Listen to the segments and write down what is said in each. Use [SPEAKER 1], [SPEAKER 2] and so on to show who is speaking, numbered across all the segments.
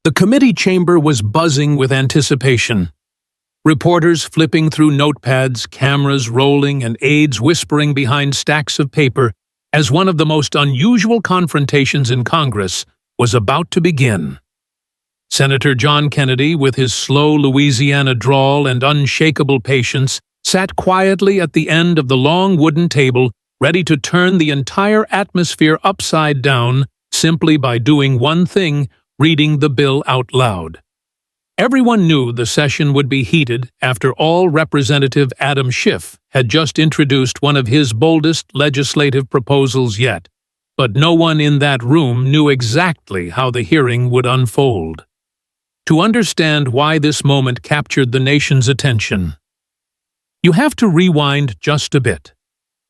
[SPEAKER 1] The committee chamber was buzzing with anticipation. Reporters flipping through notepads, cameras rolling, and aides whispering behind stacks of paper as one of the most unusual confrontations in Congress was about to begin. Senator John Kennedy, with his slow Louisiana drawl and unshakable patience, sat quietly at the end of the long wooden table, ready to turn the entire atmosphere upside down simply by doing one thing: reading the bill out loud. Everyone knew the session would be heated after all. Representative Adam Schiff had just introduced one of his boldest legislative proposals yet, but no one in that room knew exactly how the hearing would unfold. To understand why this moment captured the nation's attention, you have to rewind just a bit.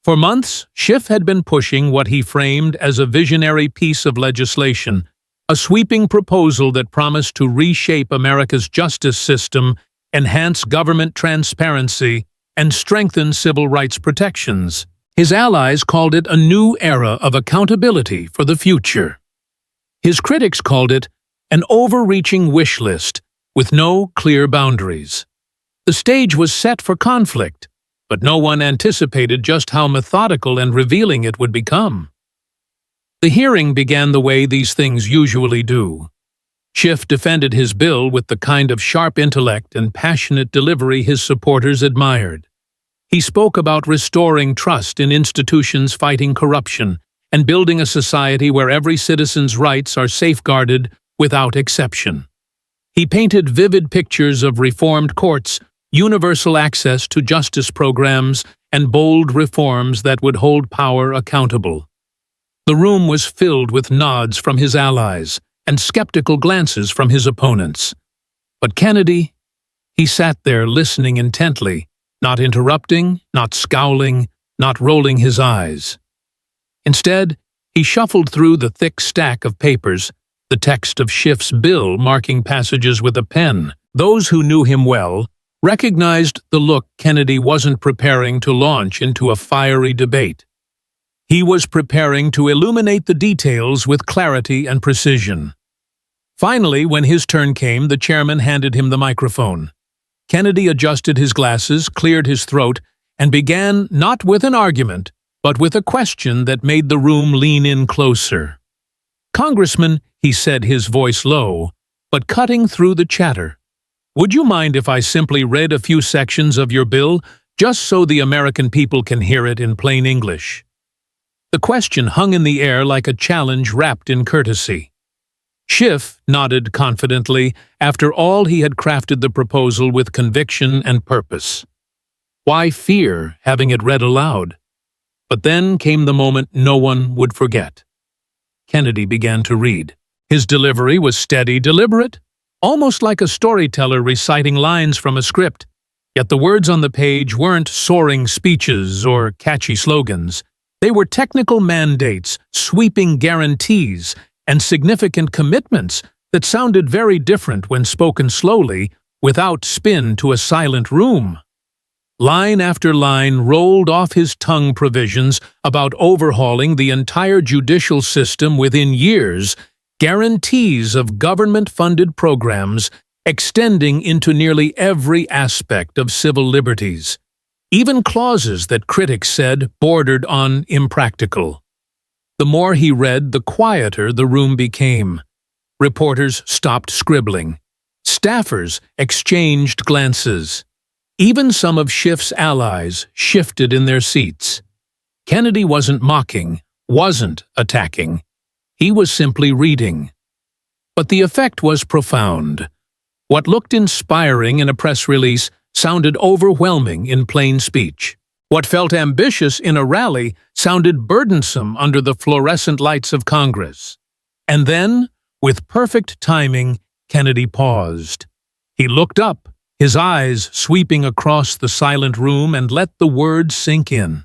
[SPEAKER 1] For months, Schiff had been pushing what he framed as a visionary piece of legislation, a sweeping proposal that promised to reshape America's justice system, enhance government transparency, and strengthen civil rights protections. His allies called it a new era of accountability for the future. His critics called it an overreaching wish list with no clear boundaries. The stage was set for conflict, but no one anticipated just how methodical and revealing it would become. The hearing began the way these things usually do. Schiff defended his bill with the kind of sharp intellect and passionate delivery his supporters admired. He spoke about restoring trust in institutions fighting corruption and building a society where every citizen's rights are safeguarded without exception. He painted vivid pictures of reformed courts, universal access to justice programs, and bold reforms that would hold power accountable. The room was filled with nods from his allies and skeptical glances from his opponents. But Kennedy, he sat there listening intently, not interrupting, not scowling, not rolling his eyes. Instead, he shuffled through the thick stack of papers, the text of Schiff's bill marking passages with a pen. Those who knew him well recognized the look. Kennedy wasn't preparing to launch into a fiery debate. He was preparing to illuminate the details with clarity and precision. Finally, when his turn came, the chairman handed him the microphone. Kennedy adjusted his glasses, cleared his throat, and began not with an argument, but with a question that made the room lean in closer. "Congressman," he said, his voice low, but cutting through the chatter, "would you mind if I simply read a few sections of your bill, just so the American people can hear it in plain English?" The question hung in the air like a challenge wrapped in courtesy. Schiff nodded confidently. After all, he had crafted the proposal with conviction and purpose. Why fear having it read aloud? But then came the moment no one would forget. Kennedy began to read. His delivery was steady, deliberate, almost like a storyteller reciting lines from a script. Yet the words on the page weren't soaring speeches or catchy slogans. They were technical mandates, sweeping guarantees, and significant commitments that sounded very different when spoken slowly, without spin to a silent room. Line after line rolled off his tongue provisions about overhauling the entire judicial system within years, guarantees of government-funded programs extending into nearly every aspect of civil liberties. Even clauses that critics said bordered on impractical. The more he read, the quieter the room became. Reporters stopped scribbling. Staffers exchanged glances. Even some of Schiff's allies shifted in their seats. Kennedy wasn't mocking, wasn't attacking. He was simply reading. But the effect was profound. What looked inspiring in a press release sounded overwhelming in plain speech. What felt ambitious in a rally sounded burdensome under the fluorescent lights of Congress. And then, with perfect timing, Kennedy paused. He looked up, his eyes sweeping across the silent room, and let the words sink in.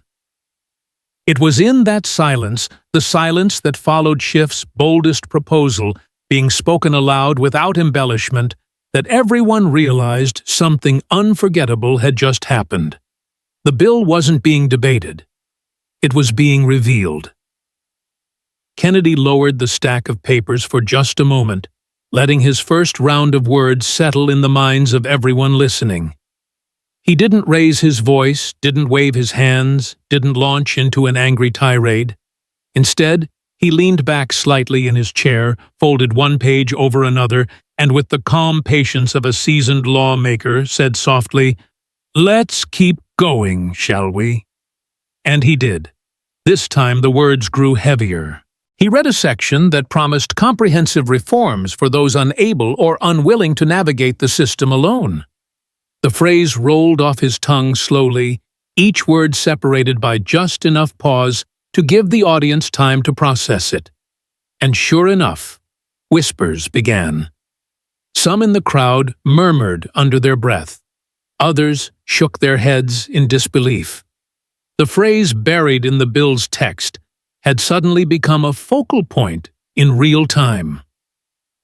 [SPEAKER 1] It was in that silence, the silence that followed Schiff's boldest proposal, being spoken aloud without embellishment, that everyone realized something unforgettable had just happened. The bill wasn't being debated. It was being revealed. Kennedy lowered the stack of papers for just a moment, letting his first round of words settle in the minds of everyone listening. He didn't raise his voice, didn't wave his hands, didn't launch into an angry tirade. Instead, he leaned back slightly in his chair, folded one page over another, and with the calm patience of a seasoned lawmaker, said softly, "Let's keep going, shall we?" And he did. This time the words grew heavier. He read a section that promised comprehensive reforms for those unable or unwilling to navigate the system alone. The phrase rolled off his tongue slowly, each word separated by just enough pause to give the audience time to process it. And sure enough, whispers began. Some in the crowd murmured under their breath. Others shook their heads in disbelief. The phrase buried in the bill's text had suddenly become a focal point in real time.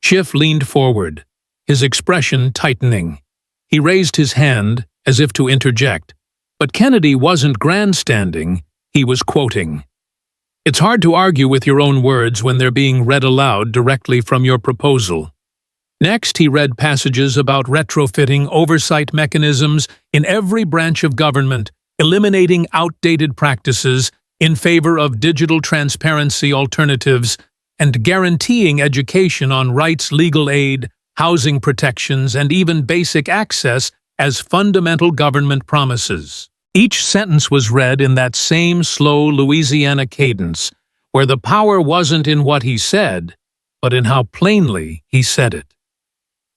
[SPEAKER 1] Schiff leaned forward, his expression tightening. He raised his hand as if to interject, but Kennedy wasn't grandstanding, he was quoting. It's hard to argue with your own words when they're being read aloud directly from your proposal. Next, he read passages about retrofitting oversight mechanisms in every branch of government, eliminating outdated practices in favor of digital transparency alternatives, and guaranteeing education on rights, legal aid, housing protections, and even basic access as fundamental government promises. Each sentence was read in that same slow Louisiana cadence, where the power wasn't in what he said, but in how plainly he said it.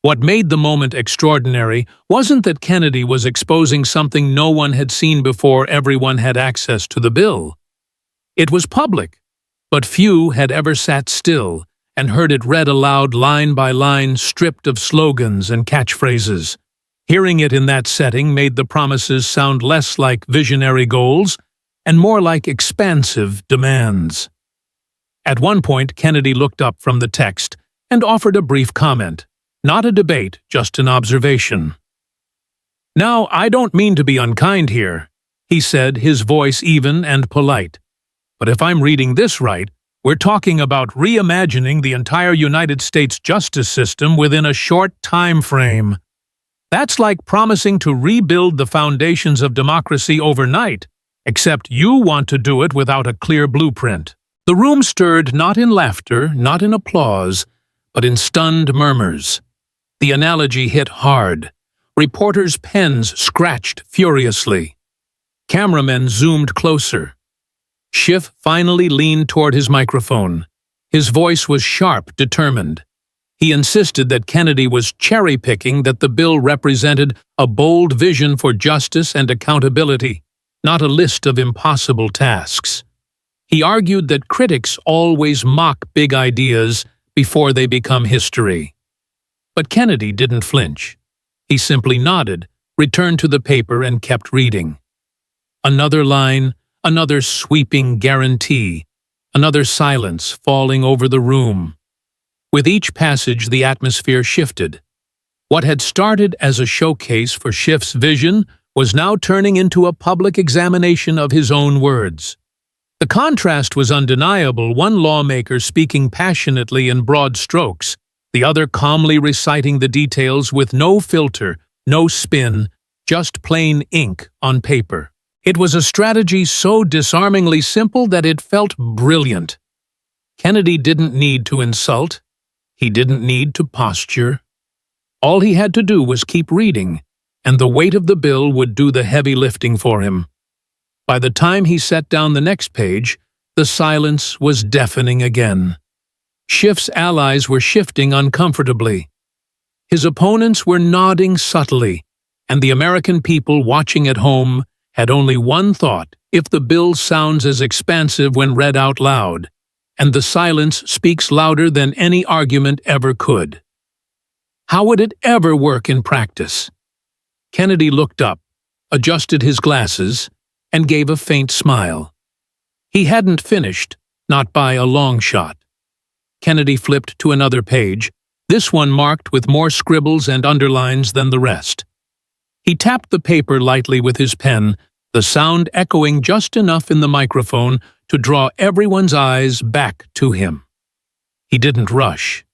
[SPEAKER 1] What made the moment extraordinary wasn't that Kennedy was exposing something no one had seen before everyone had access to the bill. It was public, but few had ever sat still and heard it read aloud line by line, stripped of slogans and catchphrases. Hearing it in that setting made the promises sound less like visionary goals and more like expansive demands. At one point, Kennedy looked up from the text and offered a brief comment. Not a debate, just an observation. "Now, I don't mean to be unkind here," he said, his voice even and polite. "But if I'm reading this right, we're talking about reimagining the entire United States justice system within a short time frame. That's like promising to rebuild the foundations of democracy overnight, except you want to do it without a clear blueprint." The room stirred not in laughter, not in applause, but in stunned murmurs. The analogy hit hard. Reporters' pens scratched furiously. Cameramen zoomed closer. Schiff finally leaned toward his microphone. His voice was sharp, determined. He insisted that Kennedy was cherry-picking, that the bill represented a bold vision for justice and accountability, not a list of impossible tasks. He argued that critics always mock big ideas before they become history. But Kennedy didn't flinch. He simply nodded, returned to the paper, and kept reading. Another line, another sweeping guarantee, another silence falling over the room. With each passage, the atmosphere shifted. What had started as a showcase for Schiff's vision was now turning into a public examination of his own words. The contrast was undeniable, one lawmaker speaking passionately in broad strokes, the other calmly reciting the details with no filter, no spin, just plain ink on paper. It was a strategy so disarmingly simple that it felt brilliant. Kennedy didn't need to insult. He didn't need to posture. All he had to do was keep reading, and the weight of the bill would do the heavy lifting for him. By the time he set down the next page, the silence was deafening again. Schiff's allies were shifting uncomfortably. His opponents were nodding subtly, and the American people watching at home had only one thought: if the bill sounds as expansive when read out loud, and the silence speaks louder than any argument ever could. How would it ever work in practice? Kennedy looked up, adjusted his glasses, and gave a faint smile. He hadn't finished, not by a long shot. Kennedy flipped to another page, this one marked with more scribbles and underlines than the rest. He tapped the paper lightly with his pen, the sound echoing just enough in the microphone to draw everyone's eyes back to him. He didn't rush.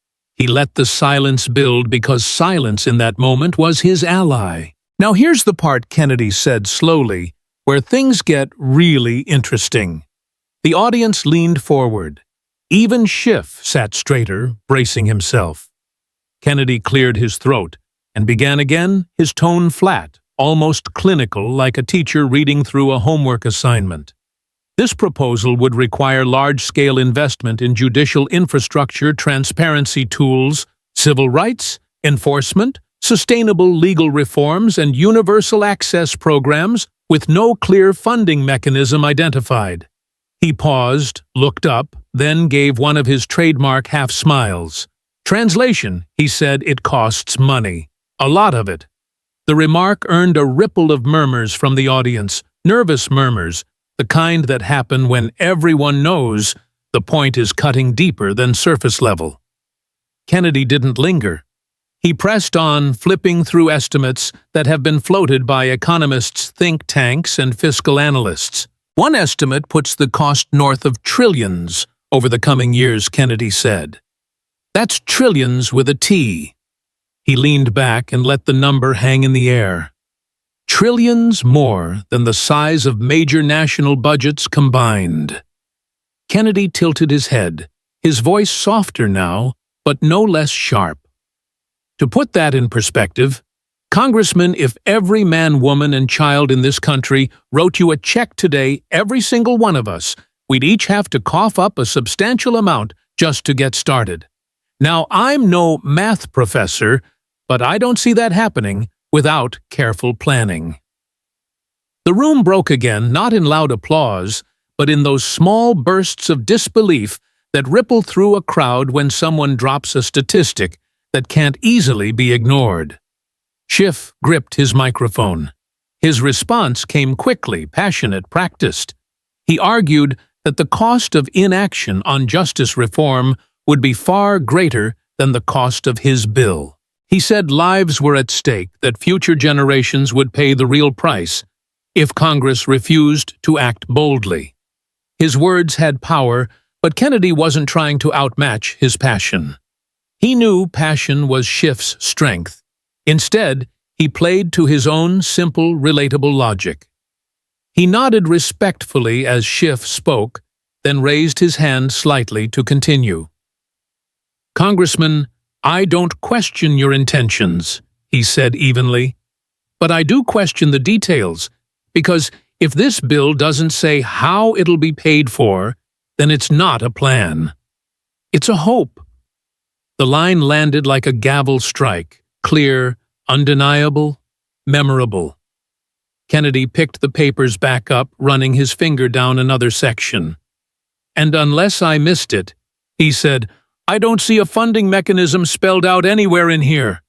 [SPEAKER 1] He let the silence build because silence in that moment was his ally. Now here's the part Kennedy said slowly, where things get really interesting. The audience leaned forward. Even Schiff sat straighter, bracing himself. Kennedy cleared his throat and began again, his tone flat, almost clinical, like a teacher reading through a homework assignment. This proposal would require large-scale investment in judicial infrastructure, transparency tools, civil rights, enforcement, sustainable legal reforms, and universal access programs with no clear funding mechanism identified. He paused, looked up, then gave one of his trademark half-smiles. Translation, he said, it costs money. A lot of it. The remark earned a ripple of murmurs from the audience, nervous murmurs, the kind that happen when everyone knows the point is cutting deeper than surface level. Kennedy didn't linger. He pressed on, flipping through estimates that have been floated by economists, think tanks, and fiscal analysts. One estimate puts the cost north of trillions over the coming years, Kennedy said. That's trillions with a T. He leaned back and let the number hang in the air. Trillions more than the size of major national budgets combined. Kennedy tilted his head, his voice softer now, but no less sharp. To put that in perspective, Congressman, if every man, woman, and child in this country wrote you a check today, every single one of us, we'd each have to cough up a substantial amount just to get started. Now, I'm no math professor, but I don't see that happening without careful planning. The room broke again, not in loud applause, but in those small bursts of disbelief that ripple through a crowd when someone drops a statistic that can't easily be ignored. Schiff gripped his microphone. His response came quickly, passionate, practiced. He argued that the cost of inaction on justice reform would be far greater than the cost of his bill. He said lives were at stake, that future generations would pay the real price if Congress refused to act boldly. His words had power, but Kennedy wasn't trying to outmatch his passion. He knew passion was Schiff's strength. Instead, he played to his own simple, relatable logic. He nodded respectfully as Schiff spoke, then raised his hand slightly to continue. "Congressman, I don't question your intentions," he said evenly, "but I do question the details, because if this bill doesn't say how it'll be paid for, then it's not a plan. It's a hope." The line landed like a gavel strike, clear, undeniable, memorable. Kennedy picked the papers back up, running his finger down another section. "And unless I missed it," he said, "I don't see a funding mechanism spelled out anywhere in here.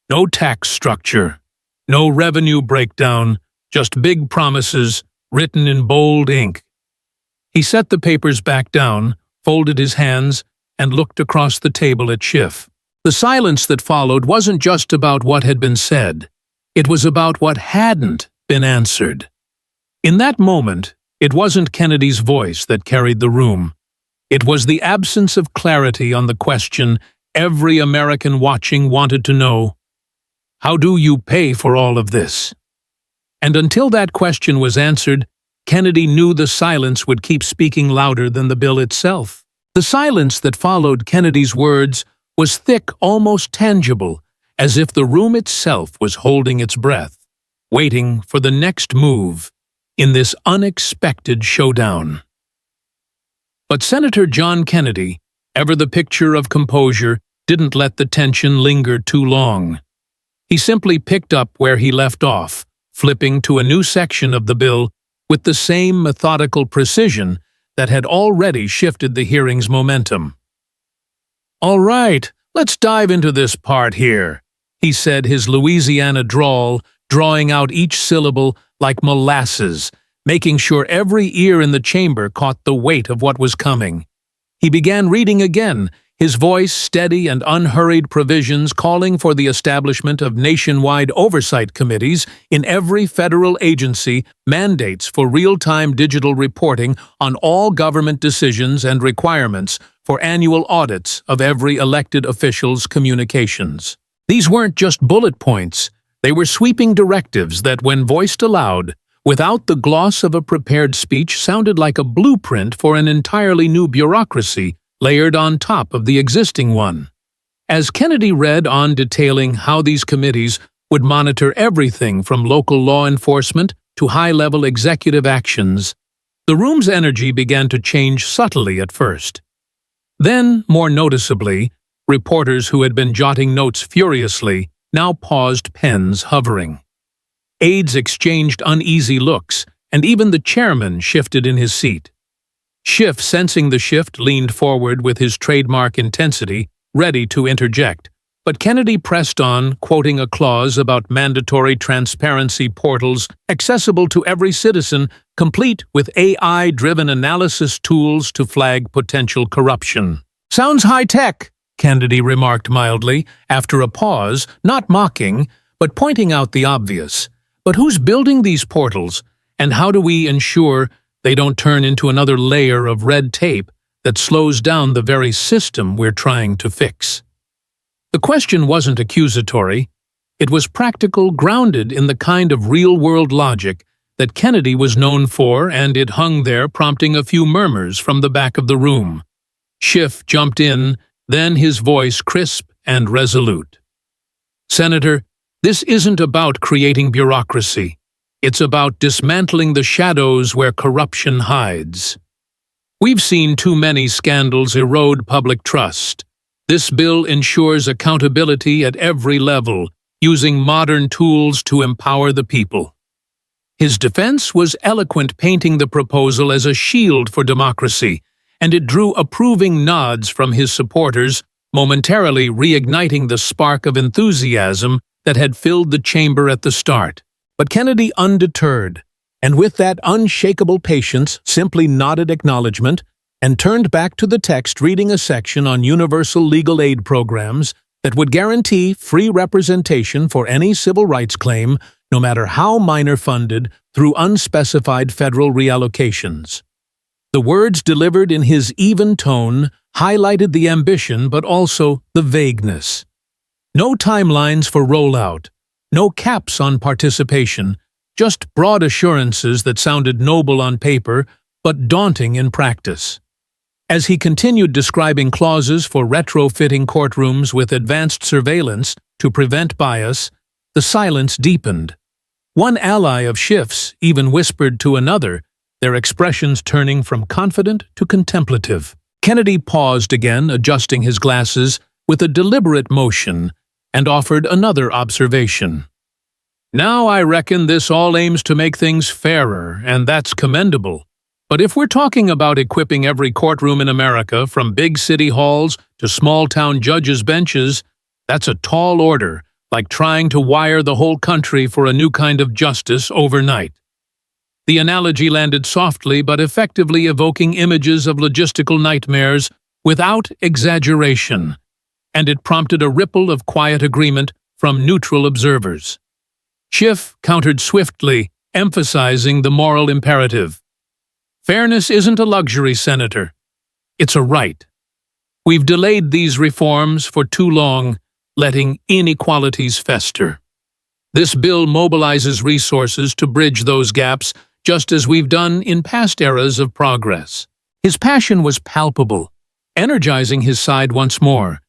[SPEAKER 1] No tax structure, no revenue breakdown, just big promises written in bold ink." He set the papers back down, folded his hands, and looked across the table at Schiff. The silence that followed wasn't just about what had been said. It was about what hadn't been answered. In that moment, it wasn't Kennedy's voice that carried the room. It was the absence of clarity on the question every American watching wanted to know: how do you pay for all of this? And until that question was answered, Kennedy knew the silence would keep speaking louder than the bill itself. The silence that followed Kennedy's words was thick, almost tangible, as if the room itself was holding its breath, waiting for the next move in this unexpected showdown. But Senator John Kennedy, ever the picture of composure, didn't let the tension linger too long. He simply picked up where he left off, flipping to a new section of the bill with the same methodical precision that had already shifted the hearing's momentum. "All right, let's dive into this part here," he said, his Louisiana drawl drawing out each syllable like molasses, making sure every ear in the chamber caught the weight of what was coming. He began reading again, his voice steady and unhurried provisions calling for the establishment of nationwide oversight committees in every federal agency, mandates for real-time digital reporting on all government decisions and requirements for annual audits of every elected official's communications. These weren't just bullet points, they were sweeping directives that, when voiced aloud, without the gloss of a prepared speech, sounded like a blueprint for an entirely new bureaucracy layered on top of the existing one. As Kennedy read on detailing how these committees would monitor everything from local law enforcement to high-level executive actions, the room's energy began to change subtly at first. Then, more noticeably, reporters who had been jotting notes furiously now paused, pens hovering. Aides exchanged uneasy looks, and even the chairman shifted in his seat. Schiff, sensing the shift, leaned forward with his trademark intensity, ready to interject. But Kennedy pressed on, quoting a clause about mandatory transparency portals accessible to every citizen, complete with AI-driven analysis tools to flag potential corruption. "Sounds high-tech," Kennedy remarked mildly, after a pause, not mocking, but pointing out the obvious. "But who's building these portals, and how do we ensure they don't turn into another layer of red tape that slows down the very system we're trying to fix?" The question wasn't accusatory. It was practical, grounded in the kind of real-world logic that Kennedy was known for, and it hung there, prompting a few murmurs from the back of the room. Schiff jumped in, then his voice crisp and resolute. "Senator, this isn't about creating bureaucracy. It's about dismantling the shadows where corruption hides. We've seen too many scandals erode public trust. This bill ensures accountability at every level, using modern tools to empower the people." His defense was eloquent, painting the proposal as a shield for democracy, and it drew approving nods from his supporters, momentarily reigniting the spark of enthusiasm that had filled the chamber at the start. But Kennedy, undeterred, and with that unshakable patience, simply nodded acknowledgement and turned back to the text, reading a section on universal legal aid programs that would guarantee free representation for any civil rights claim, no matter how minor funded, through unspecified federal reallocations. The words, delivered in his even tone, highlighted the ambition but also the vagueness. No timelines for rollout, no caps on participation, just broad assurances that sounded noble on paper but daunting in practice. As he continued describing clauses for retrofitting courtrooms with advanced surveillance to prevent bias, the silence deepened. One ally of Schiff's even whispered to another, their expressions turning from confident to contemplative. Kennedy paused again, adjusting his glasses with a deliberate motion, and offered another observation. "Now I reckon this all aims to make things fairer, and that's commendable. But if we're talking about equipping every courtroom in America, from big city halls to small-town judges' benches, that's a tall order, like trying to wire the whole country for a new kind of justice overnight." The analogy landed softly but effectively, evoking images of logistical nightmares without exaggeration, and it prompted a ripple of quiet agreement from neutral observers. Schiff countered swiftly, emphasizing the moral imperative. "Fairness isn't a luxury, Senator. It's a right. We've delayed these reforms for too long, letting inequalities fester. This bill mobilizes resources to bridge those gaps, just as we've done in past eras of progress." His passion was palpable, energizing his side once more.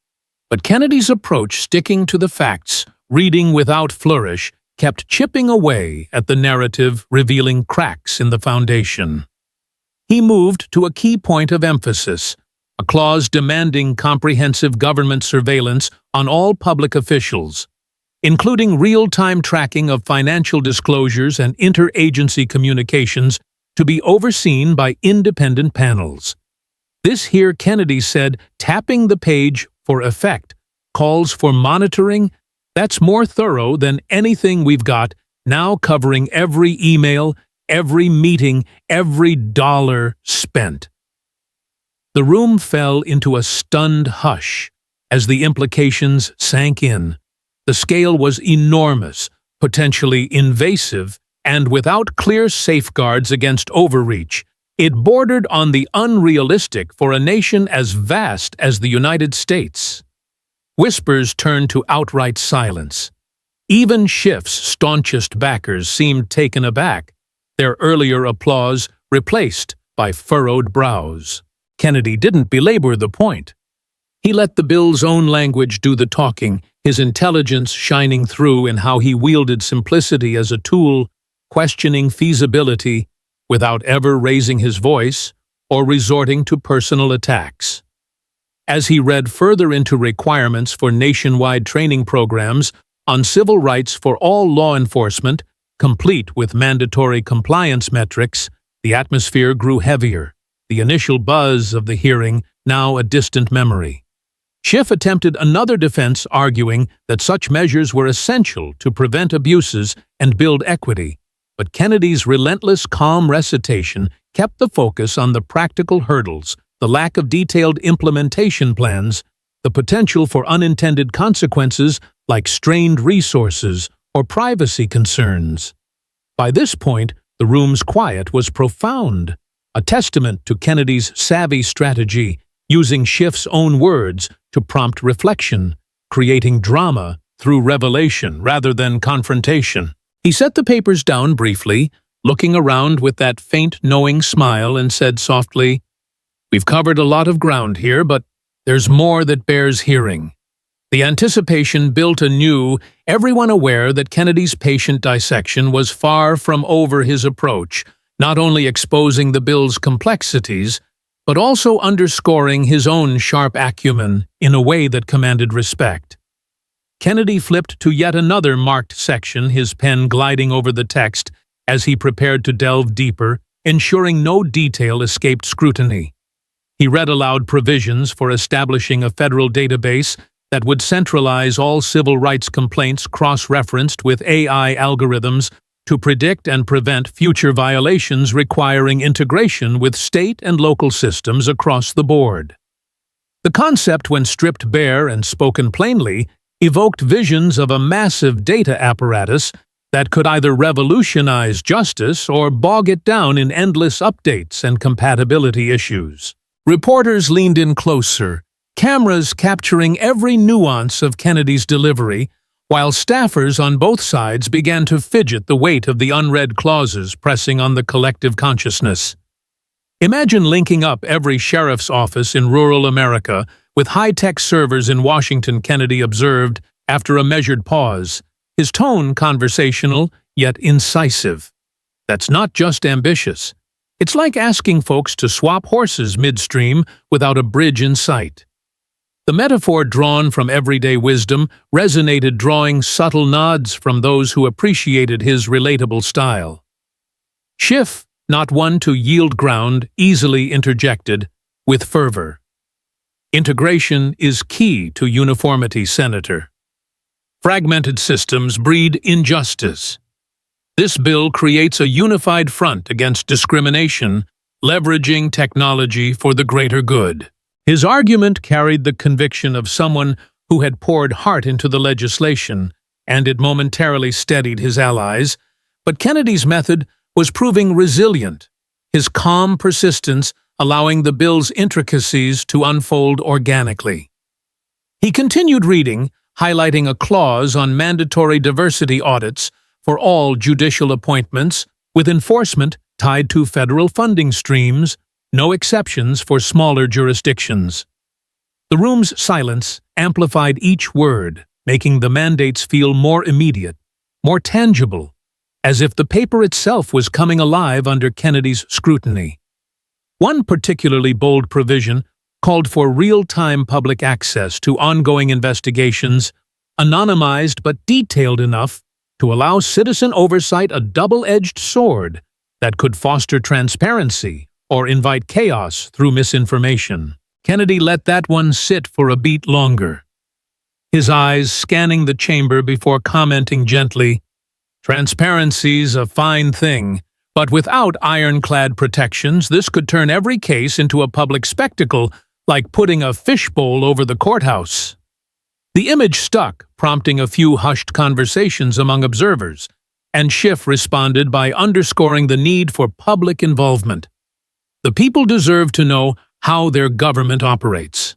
[SPEAKER 1] But Kennedy's approach, sticking to the facts, reading without flourish, kept chipping away at the narrative, revealing cracks in the foundation. He moved to a key point of emphasis, a clause demanding comprehensive government surveillance on all public officials, including real-time tracking of financial disclosures and interagency communications to be overseen by independent panels. This here, Kennedy said, tapping the page for effect, calls for monitoring that's more thorough than anything we've got now, covering every email, every meeting, every dollar spent. The room fell into a stunned hush as the implications sank in. The scale was enormous, potentially invasive, and without clear safeguards against overreach. It bordered on the unrealistic for a nation as vast as the United States. Whispers turned to outright silence. Even Schiff's staunchest backers seemed taken aback, their earlier applause replaced by furrowed brows. Kennedy didn't belabor the point. He let the bill's own language do the talking, his intelligence shining through in how he wielded simplicity as a tool, questioning feasibility without ever raising his voice or resorting to personal attacks. As he read further into requirements for nationwide training programs on civil rights for all law enforcement, complete with mandatory compliance metrics, the atmosphere grew heavier, the initial buzz of the hearing now a distant memory. Schiff attempted another defense, arguing that such measures were essential to prevent abuses and build equity, but Kennedy's relentless, calm recitation kept the focus on the practical hurdles, the lack of detailed implementation plans, the potential for unintended consequences like strained resources or privacy concerns. By this point, the room's quiet was profound, a testament to Kennedy's savvy strategy, using Schiff's own words to prompt reflection, creating drama through revelation rather than confrontation. He set the papers down briefly, looking around with that faint, knowing smile, and said softly, "We've covered a lot of ground here, but there's more that bears hearing." The anticipation built anew, everyone aware that Kennedy's patient dissection was far from over his approach, not only exposing the bill's complexities, but also underscoring his own sharp acumen in a way that commanded respect. Kennedy flipped to yet another marked section, his pen gliding over the text as he prepared to delve deeper, ensuring no detail escaped scrutiny. He read aloud provisions for establishing a federal database that would centralize all civil rights complaints cross-referenced with AI algorithms to predict and prevent future violations, requiring integration with state and local systems across the board. The concept, when stripped bare and spoken plainly, evoked visions of a massive data apparatus that could either revolutionize justice or bog it down in endless updates and compatibility issues. Reporters leaned in closer, cameras capturing every nuance of Kennedy's delivery, while staffers on both sides began to fidget, the weight of the unread clauses pressing on the collective consciousness. Imagine linking up every sheriff's office in rural America with high-tech servers in Washington, Kennedy observed after a measured pause, his tone conversational yet incisive. That's not just ambitious. It's like asking folks to swap horses midstream without a bridge in sight. The metaphor, drawn from everyday wisdom, resonated, drawing subtle nods from those who appreciated his relatable style. Schiff, not one to yield ground, easily interjected, with fervor. "Integration is key to uniformity, Senator. Fragmented systems breed injustice. This bill creates a unified front against discrimination, leveraging technology for the greater good." His argument carried the conviction of someone who had poured heart into the legislation, and it momentarily steadied his allies. But Kennedy's method was proving resilient, his calm persistence allowing the bill's intricacies to unfold organically. He continued reading, highlighting a clause on mandatory diversity audits for all judicial appointments, with enforcement tied to federal funding streams, no exceptions for smaller jurisdictions. The room's silence amplified each word, making the mandates feel more immediate, more tangible, as if the paper itself was coming alive under Kennedy's scrutiny. One particularly bold provision called for real-time public access to ongoing investigations, anonymized but detailed enough to allow citizen oversight, a double-edged sword that could foster transparency or invite chaos through misinformation. Kennedy let that one sit for a beat longer, his eyes scanning the chamber before commenting gently, "Transparency's a fine thing, But without ironclad protections, this could turn every case into a public spectacle, like putting a fishbowl over the courthouse. The image stuck, prompting a few hushed conversations among observers, and Schiff responded by underscoring the need for public involvement. The people deserve to know how their government operates.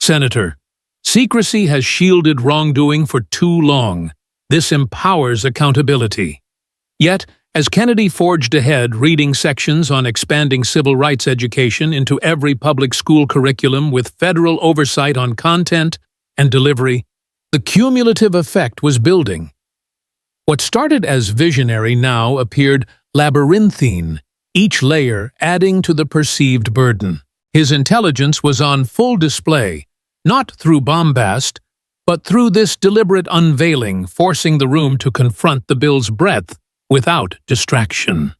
[SPEAKER 1] Senator, secrecy has shielded wrongdoing for too long. This empowers accountability. Yet, as Kennedy forged ahead, reading sections on expanding civil rights education into every public school curriculum with federal oversight on content and delivery, the cumulative effect was building. What started as visionary now appeared labyrinthine, each layer adding to the perceived burden. His intelligence was on full display, not through bombast, but through this deliberate unveiling, forcing the room to confront the bill's breadth without distraction.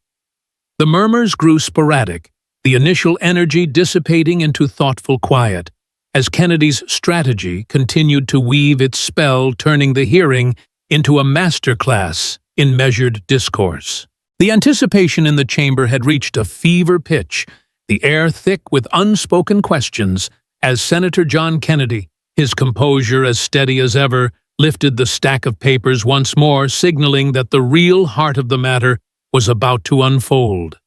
[SPEAKER 1] The murmurs grew sporadic, the initial energy dissipating into thoughtful quiet, as Kennedy's strategy continued to weave its spell, turning the hearing into a masterclass in measured discourse. The anticipation in the chamber had reached a fever pitch, the air thick with unspoken questions, as Senator John Kennedy, his composure as steady as ever, lifted the stack of papers once more, signaling that the real heart of the matter was about to unfold.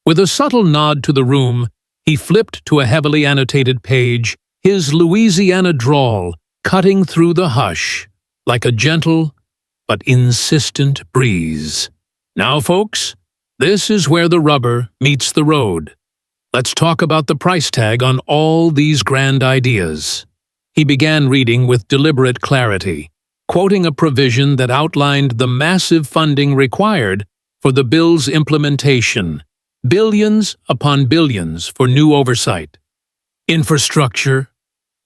[SPEAKER 1] With a subtle nod to the room, he flipped to a heavily annotated page, his Louisiana drawl cutting through the hush like a gentle but insistent breeze. Now, folks, this is where the rubber meets the road. Let's talk about the price tag on all these grand ideas. He began reading with deliberate clarity, quoting a provision that outlined the massive funding required for the bill's implementation, billions upon billions for new oversight. Infrastructure,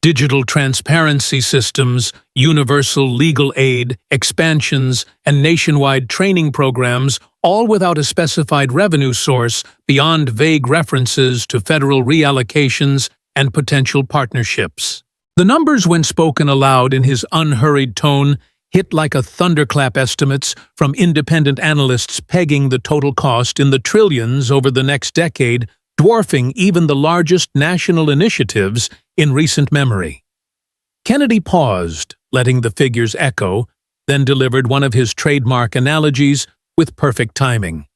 [SPEAKER 1] digital transparency systems, universal legal aid, expansions, and nationwide training programs, all without a specified revenue source beyond vague references to federal reallocations and potential partnerships. The numbers, when spoken aloud in his unhurried tone, hit like a thunderclap, estimates from independent analysts pegging the total cost in the trillions over the next decade, dwarfing even the largest national initiatives in recent memory. Kennedy paused, letting the figures echo, then delivered one of his trademark analogies with perfect timing.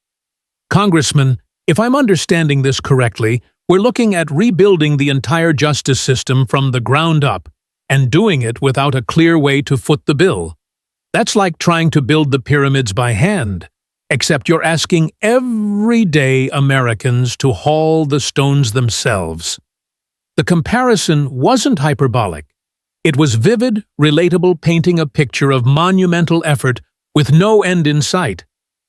[SPEAKER 1] Congressman, if I'm understanding this correctly, we're looking at rebuilding the entire justice system from the ground up, and doing it without a clear way to foot the bill. That's like trying to build the pyramids by hand, except you're asking everyday Americans to haul the stones themselves. The comparison wasn't hyperbolic. It was vivid, relatable, painting a picture of monumental effort with no end in sight,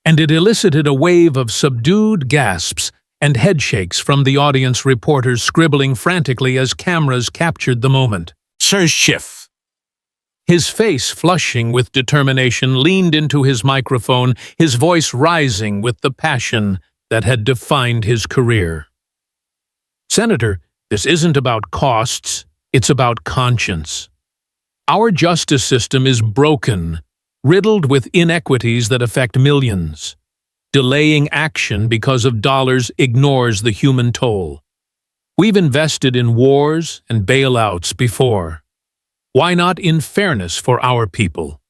[SPEAKER 1] and it elicited a wave of subdued gasps and headshakes from the audience, reporters scribbling frantically as cameras captured the moment.
[SPEAKER 2] Sir Schiff.
[SPEAKER 1] His face flushing with determination, leaned into his microphone, his voice rising with the passion that had defined his career. Senator, this isn't about costs, it's about conscience. Our justice system is broken, riddled with inequities that affect millions. Delaying action because of dollars ignores the human toll. We've invested in wars and bailouts before. Why not in fairness for our people?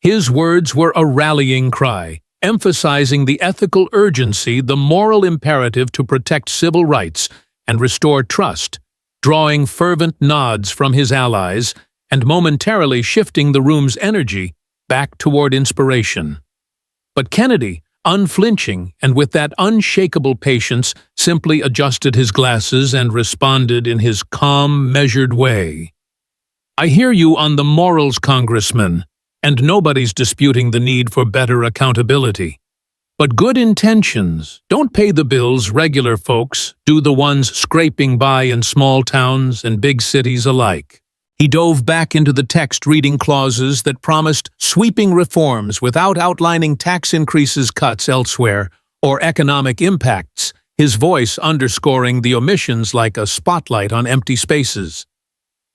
[SPEAKER 1] His words were a rallying cry, emphasizing the ethical urgency, the moral imperative to protect civil rights and restore trust, drawing fervent nods from his allies and momentarily shifting the room's energy back toward inspiration. But Kennedy, unflinching and with that unshakable patience, simply adjusted his glasses and responded in his calm, measured way. I hear you on the morals, Congressman, and nobody's disputing the need for better accountability. But good intentions don't pay the bills regular folks do, the ones scraping by in small towns and big cities alike. He dove back into the text, reading clauses that promised sweeping reforms without outlining tax increases, cuts elsewhere, or economic impacts, his voice underscoring the omissions like a spotlight on empty spaces.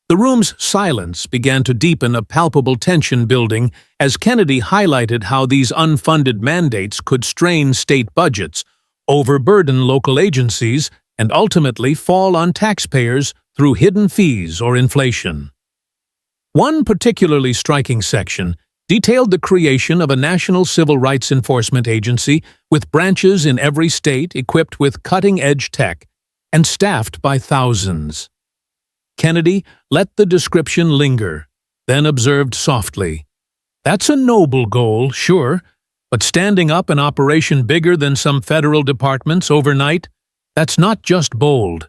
[SPEAKER 1] The room's silence began to deepen, a palpable tension building as Kennedy highlighted how these unfunded mandates could strain state budgets, overburden local agencies, and ultimately fall on taxpayers through hidden fees or inflation. One particularly striking section detailed the creation of a national civil rights enforcement agency with branches in every state equipped with cutting-edge tech and staffed by thousands. Kennedy let the description linger, then observed softly, "That's a noble goal, sure, but standing up an operation bigger than some federal departments overnight, that's not just bold.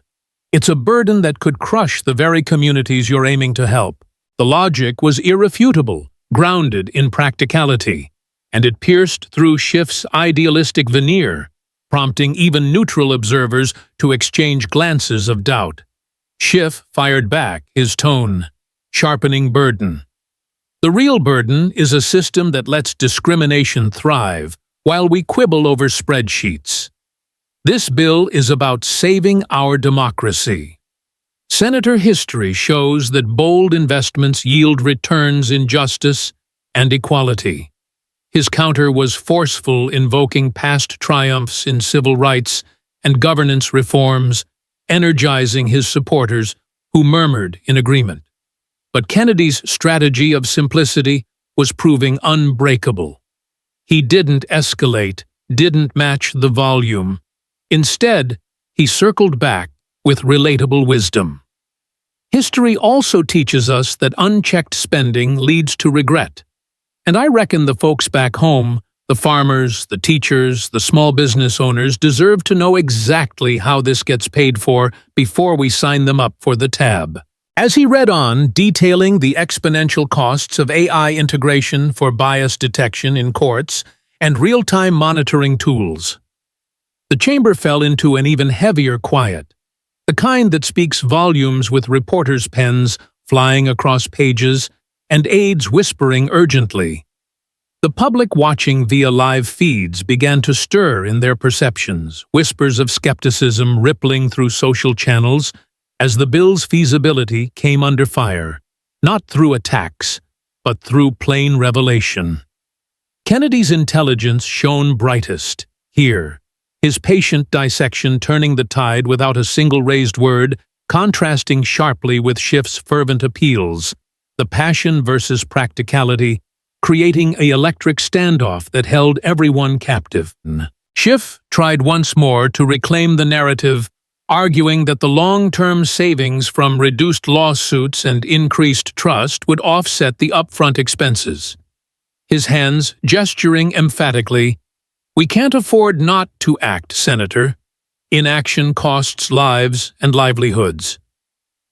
[SPEAKER 1] It's a burden that could crush the very communities you're aiming to help." The logic was irrefutable, grounded in practicality, and it pierced through Schiff's idealistic veneer, prompting even neutral observers to exchange glances of doubt. Schiff fired back, his tone sharpening burden. "The real burden is a system that lets discrimination thrive while we quibble over spreadsheets. This bill is about saving our democracy. Senator history shows that bold investments yield returns in justice and equality." His counter was forceful, invoking past triumphs in civil rights and governance reforms, energizing his supporters, who murmured in agreement. But Kennedy's strategy of simplicity was proving unbreakable. He didn't escalate, didn't match the volume. Instead, he circled back with relatable wisdom. History also teaches us that unchecked spending leads to regret. And I reckon the folks back home, the farmers, the teachers, the small business owners, deserve to know exactly how this gets paid for before we sign them up for the tab. As he read on, detailing the exponential costs of AI integration for bias detection in courts and real-time monitoring tools, the chamber fell into an even heavier quiet, the kind that speaks volumes with reporters' pens flying across pages and aides whispering urgently. The public watching via live feeds began to stir in their perceptions, whispers of skepticism rippling through social channels as the bill's feasibility came under fire, not through attacks, but through plain revelation. Kennedy's intelligence shone brightest here, his patient dissection turning the tide without a single raised word, contrasting sharply with Schiff's fervent appeals, the passion versus practicality, creating an electric standoff that held everyone captive. Schiff tried once more to reclaim the narrative, arguing that the long-term savings from reduced lawsuits and increased trust would offset the upfront expenses. His hands gesturing emphatically, "We can't afford not to act, Senator. Inaction costs lives and livelihoods."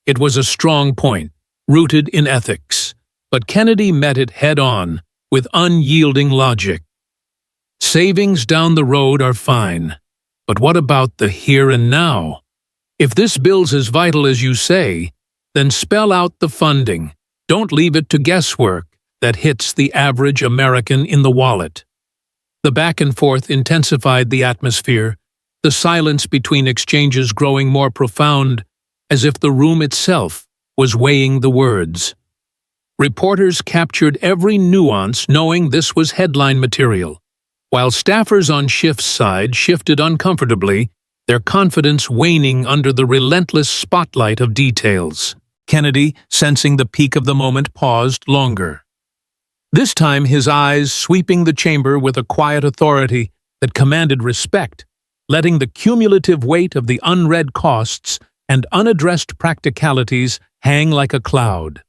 [SPEAKER 1] It was a strong point, rooted in ethics, but Kennedy met it head-on, with unyielding logic. Savings down the road are fine, but what about the here and now? If this bill's as vital as you say, then spell out the funding. Don't leave it to guesswork that hits the average American in the wallet. The back and forth intensified the atmosphere, the silence between exchanges growing more profound, as if the room itself was weighing the words. Reporters captured every nuance, knowing this was headline material, while staffers on Schiff's side shifted uncomfortably, their confidence waning under the relentless spotlight of details. Kennedy, sensing the peak of the moment, paused longer. This time his eyes sweeping the chamber with a quiet authority that commanded respect, letting the cumulative weight of the unread costs and unaddressed practicalities hang like a cloud.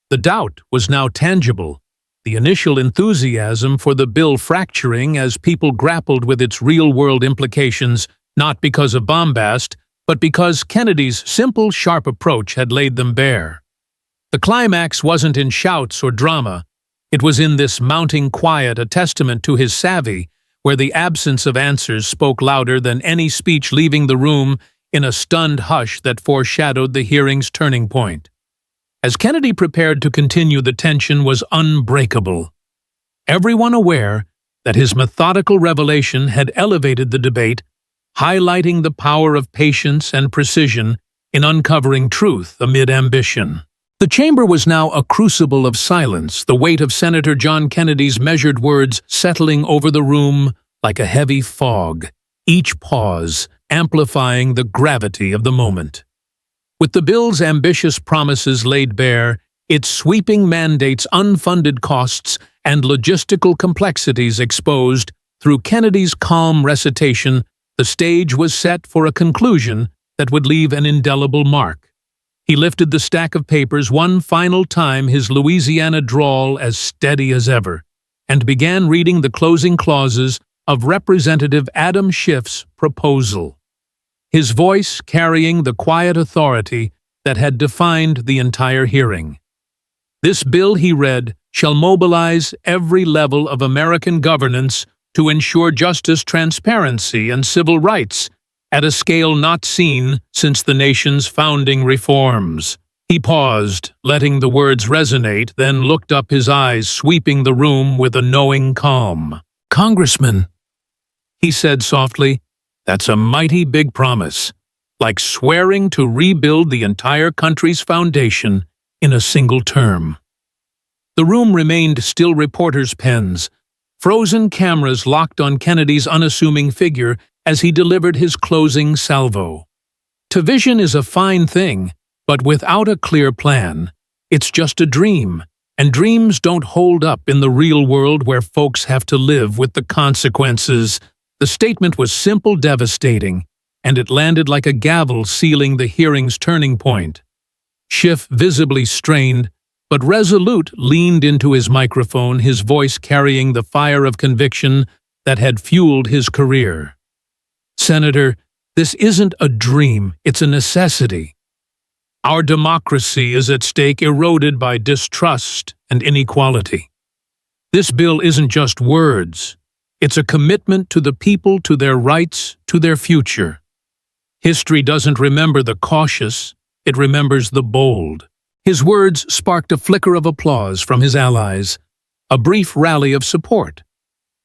[SPEAKER 1] The doubt was now tangible, the initial enthusiasm for the bill fracturing as people grappled with its real-world implications, not because of bombast, but because Kennedy's simple, sharp approach had laid them bare. The climax wasn't in shouts or drama. It was in this mounting quiet, a testament to his savvy, where the absence of answers spoke louder than any speech leaving the room in a stunned hush that foreshadowed the hearing's turning point. As Kennedy prepared to continue, the tension was unbreakable. Everyone aware that his methodical revelation had elevated the debate, highlighting the power of patience and precision in uncovering truth amid ambition. The chamber was now a crucible of silence, the weight of Senator John Kennedy's measured words settling over the room like a heavy fog, each pause amplifying the gravity of the moment. With the bill's ambitious promises laid bare, its sweeping mandates, unfunded costs, and logistical complexities exposed, through Kennedy's calm recitation, the stage was set for a conclusion that would leave an indelible mark. He lifted the stack of papers one final time, his Louisiana drawl as steady as ever, and began reading the closing clauses of Representative Adam Schiff's proposal, his voice carrying the quiet authority that had defined the entire hearing. This bill, he read, shall mobilize every level of American governance to ensure justice, transparency, and civil rights at a scale not seen since the nation's founding reforms. He paused, letting the words resonate, then looked up, his eyes sweeping the room with a knowing calm. "Congressman," he said softly, "that's a mighty big promise, like swearing to rebuild the entire country's foundation in a single term." The room remained still, reporters' pens, frozen cameras locked on Kennedy's unassuming figure as he delivered his closing salvo. To vision is a fine thing, but without a clear plan, it's just a dream, and dreams don't hold up in the real world where folks have to live with the consequences. The statement was simple, devastating, and it landed like a gavel sealing the hearing's turning point. Schiff, visibly strained, but resolute, leaned into his microphone, his voice carrying the fire of conviction that had fueled his career. "Senator, this isn't a dream, it's a necessity. Our democracy is at stake, eroded by distrust and inequality. This bill isn't just words, it's a commitment to the people, to their rights, to their future. History doesn't remember the cautious, it remembers the bold." His words sparked a flicker of applause from his allies, a brief rally of support.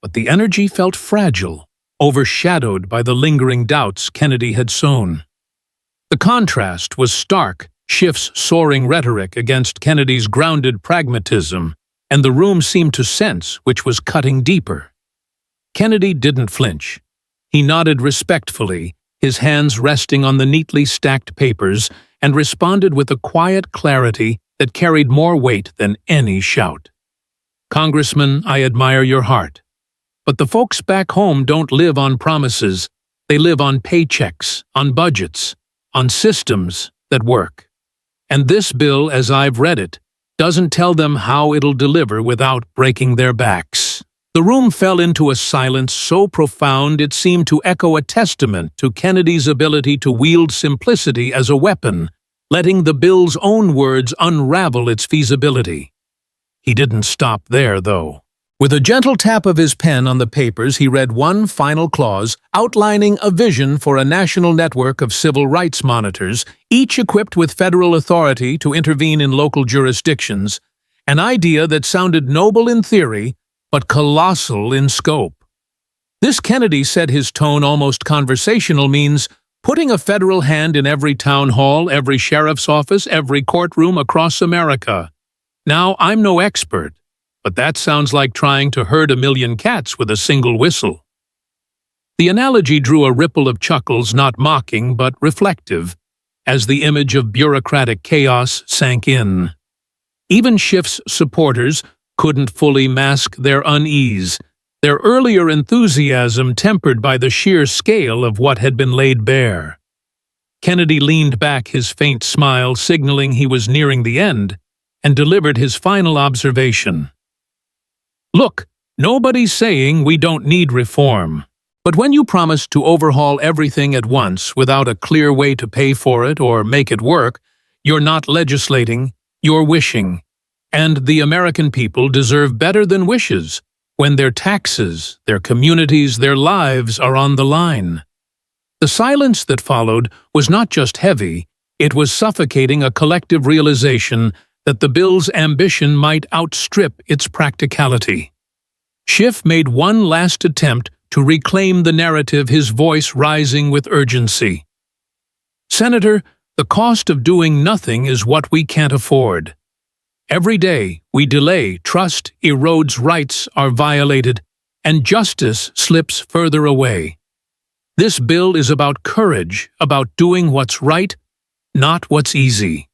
[SPEAKER 1] But the energy felt fragile, overshadowed by the lingering doubts Kennedy had sown. The contrast was stark, Schiff's soaring rhetoric against Kennedy's grounded pragmatism, and the room seemed to sense which was cutting deeper. Kennedy didn't flinch. He nodded respectfully, his hands resting on the neatly stacked papers, and responded with a quiet clarity that carried more weight than any shout. "Congressman, I admire your heart. But the folks back home don't live on promises. They live on paychecks, on budgets, on systems that work. And this bill, as I've read it, doesn't tell them how it'll deliver without breaking their backs." The room fell into a silence so profound it seemed to echo a testament to Kennedy's ability to wield simplicity as a weapon, letting the bill's own words unravel its feasibility. He didn't stop there, though. With a gentle tap of his pen on the papers, he read one final clause outlining a vision for a national network of civil rights monitors, each equipped with federal authority to intervene in local jurisdictions, an idea that sounded noble in theory, but colossal in scope. This, Kennedy said, his tone almost conversational, means putting a federal hand in every town hall, every sheriff's office, every courtroom across America. Now, I'm no expert, but that sounds like trying to herd a million cats with a single whistle. The analogy drew a ripple of chuckles, not mocking but reflective, as the image of bureaucratic chaos sank in. Even Schiff's supporters couldn't fully mask their unease, their earlier enthusiasm tempered by the sheer scale of what had been laid bare. Kennedy leaned back, his faint smile signaling he was nearing the end, and delivered his final observation. "Look, nobody's saying we don't need reform. But when you promise to overhaul everything at once without a clear way to pay for it or make it work, you're not legislating, you're wishing. And the American people deserve better than wishes when their taxes, their communities, their lives are on the line." The silence that followed was not just heavy, it was suffocating, a collective realization that the bill's ambition might outstrip its practicality. Schiff made one last attempt to reclaim the narrative, his voice rising with urgency. "Senator, The cost of doing nothing is what we can't afford. Every day we delay, trust erodes, rights are violated, and justice slips further away. This bill is about courage, about doing what's right, not what's easy.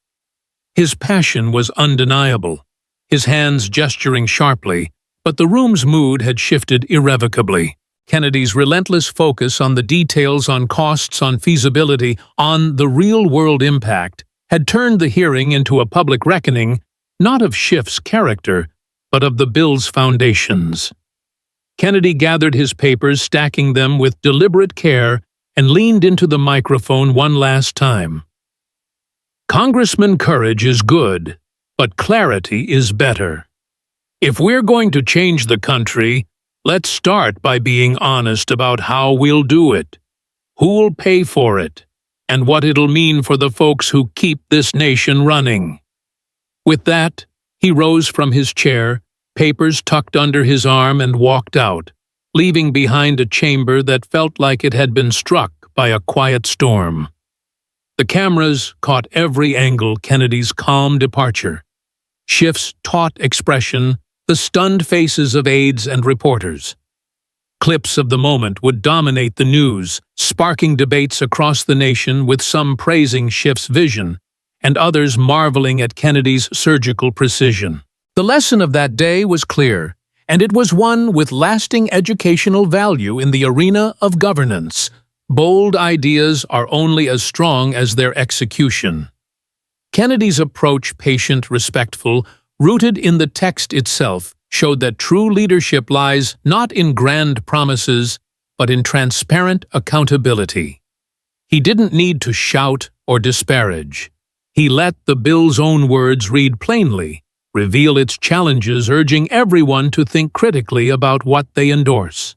[SPEAKER 1] His passion was undeniable, his hands gesturing sharply, but the room's mood had shifted irrevocably. Kennedy's relentless focus on the details, on costs, on feasibility, on the real-world impact, had turned the hearing into a public reckoning, not of Schiff's character, but of the bill's foundations. Kennedy gathered his papers, stacking them with deliberate care, and leaned into the microphone one last time. Congressman, courage is good, but clarity is better. If we're going to change the country, let's start by being honest about how we'll do it, who'll pay for it, and what it'll mean for the folks who keep this nation running. With that, he rose from his chair, papers tucked under his arm, and walked out, leaving behind a chamber that felt like it had been struck by a quiet storm. The cameras caught every angle Kennedy's calm departure, Schiff's taut expression, the stunned faces of aides and reporters. Clips of the moment would dominate the news, sparking debates across the nation, with some praising Schiff's vision and others marveling at Kennedy's surgical precision. The lesson of that day was clear, and it was one with lasting educational value in the arena of governance. Bold ideas are only as strong as their execution. Kennedy's approach, patient, respectful, rooted in the text itself, showed that true leadership lies not in grand promises, but in transparent accountability. He didn't need to shout or disparage. He let the bill's own words read plainly, reveal its challenges, urging everyone to think critically about what they endorse.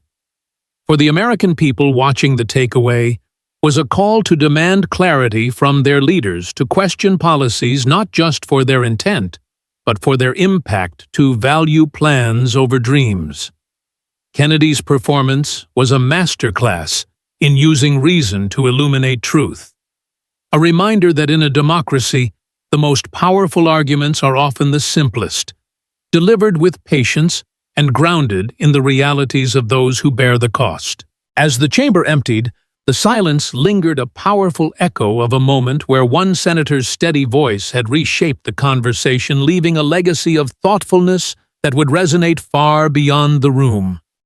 [SPEAKER 1] For the American people, watching the takeaway was a call to demand clarity from their leaders, to question policies not just for their intent, but for their impact, to value plans over dreams. Kennedy's performance was a masterclass in using reason to illuminate truth. A reminder that in a democracy, the most powerful arguments are often the simplest, delivered with patience and grounded in the realities of those who bear the cost. As the chamber emptied, the silence lingered, a powerful echo of a moment where one senator's steady voice had reshaped the conversation, leaving a legacy of thoughtfulness that would resonate far beyond the room.